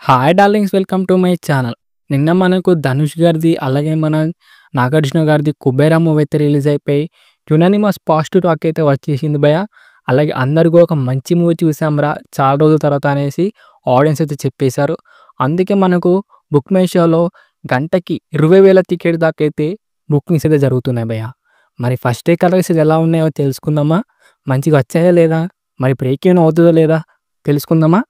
Hi darlings, welcome to my channel. నిన్న మనకు ధనుష్ గారిది, అలాగే మన నాగార్జున గారిది 'కుబేరా' మూవీ అయితే రిలీజ్ అయిపోయి యునానిమస్ పాజిటివ్ టాక్ అయితే వచ్చేసింది భయ్య. అలాగే అందరూ కూడా ఒక మంచి మూవీ చూసాంరా చాలా రోజుల తర్వాత అనేసి ఆడియన్స్ అయితే చెప్పేశారు. అందుకే మనకు బుక్ మై షోలో గంటకి 20,000 టికెట్ దాకా అయితే బుకింగ్స్ అయితే జరుగుతున్నాయి భయ్య. మరి ఫస్ట్ డే కలెక్షన్స్ ఎలా ఉన్నాయో తెలుసుకుందామా? మంచిగా వచ్చాయా లేదా? మరి బ్రేక్ ఈవెన్ అవుతుందో లేదా తెలుసుకుందామా?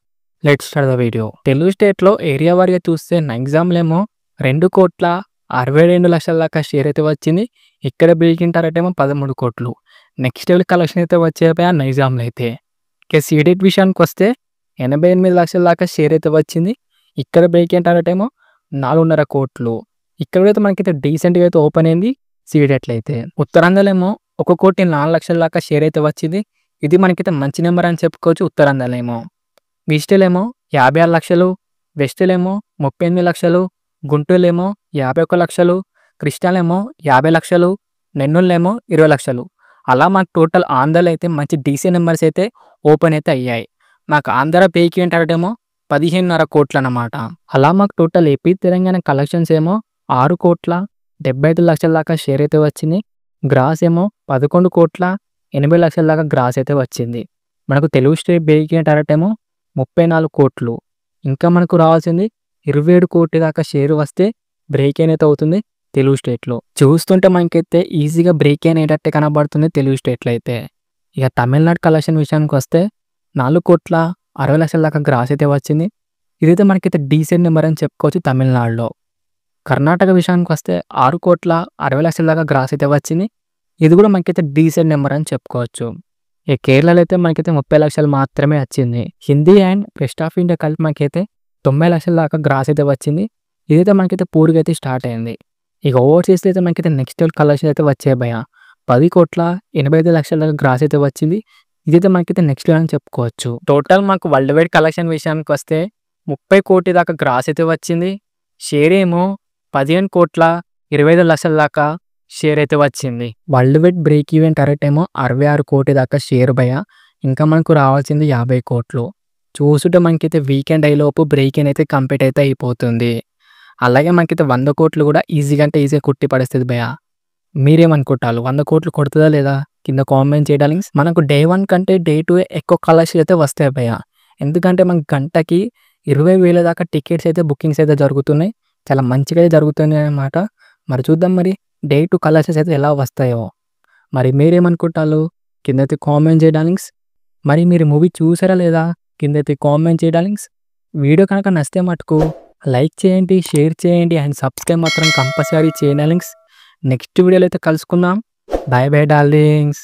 Let's start the video. Telugu స్టేట్లో ఏరియా వారీగా చూస్తే నైజాంలేమో 2,62,00,000 దాకా షేర్ అయితే వచ్చింది. ఇక్కడ బ్రేకింగ్ టార్గెట్ ఏమో 13 కోట్లు. నెక్స్ట్ లెవెల్ కలెక్షన్ అయితే వచ్చేపోయా నైజాంలో అయితే. ఇక సీడెట్ విషయానికి వస్తే 88 లక్షల దాకా షేర్ అయితే వచ్చింది. ఇక్కడ బ్రేకింగ్ టార్గెట్ ఏమో 4.5 కోట్లు. ఇక్కడ అయితే మనకైతే డీసెంట్గా అయితే ఓపెన్ అయింది సీడెట్లు అయితే. ఉత్తరాంధ్రలో ఏమో 1,04,00,000 దాకా షేర్ అయితే వచ్చింది. ఇది మనకైతే మంచి నెంబర్ అని చెప్పుకోవచ్చు. ఉత్తరాంధ్రలో ఏమో ఈస్టేలేమో 56 లక్షలు, వెస్టేలేమో 38 లక్షలు, గుంటూరులేమో 51 లక్షలు, కృష్ణాలేమో 50 లక్షలు, నెల్లూరులేమో 20 లక్షలు. అలా మాకు టోటల్ ఆంధ్రాలో అయితే మంచి డీసీ నెంబర్స్ అయితే ఓపెన్ అయితే అయ్యాయి. మాకు ఆంధ్ర పేకి ఏంటంటేమో 15.5 కోట్లు అన్నమాట. అలా మాకు టోటల్ ఏపీ తెలంగాణ కలెక్షన్స్ ఏమో 6,75,00,000 దాకా షేర్ అయితే వచ్చింది. గ్రాస్ ఏమో 11,80,00,000 దాకా గ్రాస్ అయితే వచ్చింది. మనకు తెలుగు స్టేట్ పేకి టార్గెట్ ఏమో 34 కోట్లు. ఇంకా మనకు రావాల్సింది 27 కోట్ల దాకా షేర్ వస్తే బ్రేక్ అయితే అవుతుంది తెలుగు స్టేట్లో. చూస్తుంటే మనకైతే ఈజీగా బ్రేక్ అయినట్టే కనబడుతుంది తెలుగు స్టేట్లో అయితే. ఇక తమిళనాడు కలెక్షన్ విషయానికి వస్తే 4,60,00,000 దాకా గ్రాస్ అయితే వచ్చింది. ఇదైతే మనకైతే డీసెంట్ నెంబర్ అని చెప్పుకోవచ్చు తమిళనాడులో. కర్ణాటక విషయానికి వస్తే 6,60,00,000 దాకా గ్రాస్ అయితే వచ్చింది. ఇది కూడా మనకైతే డీసెంట్ నెంబర్ అని చెప్పుకోవచ్చు. ఈ కేరళలో అయితే మనకైతే 30 లక్షలు మాత్రమే వచ్చింది. Hindi and west of India కలిపి మనకైతే 90 లక్షల దాకా గ్రాస్ అయితే వచ్చింది. ఇదైతే మనకైతే పూర్గా అయితే స్టార్ట్ అయింది. ఇక ఓవర్సీస్లో అయితే మనకైతే నెక్స్ట్ లెవెల్ కలెక్షన్ అయితే వచ్చాయి భయ. 10,85,00,000 దాకా గ్రాస్ అయితే వచ్చింది. ఇదైతే మనకైతే నెక్స్ట్ లెవెల్ అని చెప్పుకోవచ్చు. టోటల్ మాకు వరల్డ్ వైడ్ కలెక్షన్ విషయానికి వస్తే 30 కోట్ల దాకా గ్రాస్ అయితే వచ్చింది. షేర్ ఏమో 15,25,00,000 దాకా షేర్ అయితే వచ్చింది. World wide break even target ఏమో 66 కోట్ల దాకా షేర్ భయ. ఇంకా మనకు రావాల్సింది 50 కోట్లు. చూస్తుంటే మనకైతే వీకెండ్ అయిలోపు బ్రేక్ అయితే కంప్లీట్ అయితే అయిపోతుంది. అలాగే మనకైతే 100 కోట్లు కూడా ఈజీగా అంటే ఈజీగా కుట్టి పడేస్తుంది భయ. మీరేమనుకుంటారు, 100 కోట్లు కొడుతుందా లేదా? కింద కామెంట్ చేయడానికి. మనకు డే 1 కంటే డే 2 ఎక్కువ కలెక్షన్ అయితే వస్తాయి భయ. ఎందుకంటే మనకు గంటకి 20,000 దాకా టికెట్స్ అయితే బుకింగ్స్ అయితే జరుగుతున్నాయి. చాలా మంచిగా అయితే జరుగుతున్నాయి అన్నమాట. మరి చూద్దాం మరి డే 2 కలెక్షన్స్ అయితే ఎలా వస్తాయో. మరి మీరేమనుకుంటారు కిందైతే కామెంట్ చేయడానికి. మరి మీరు మూవీ చూసారా లేదా కిందైతే కామెంట్ చేయడానికి. వీడియో కనుక నచ్చితే మటుకు లైక్ చేయండి, షేర్ చేయండి అండ్ సబ్స్క్రైబ్ మాత్రం కంపల్సరీ చేయండి. నెక్స్ట్ వీడియోలో అయితే కలుసుకుందాం. Bye bye darlings.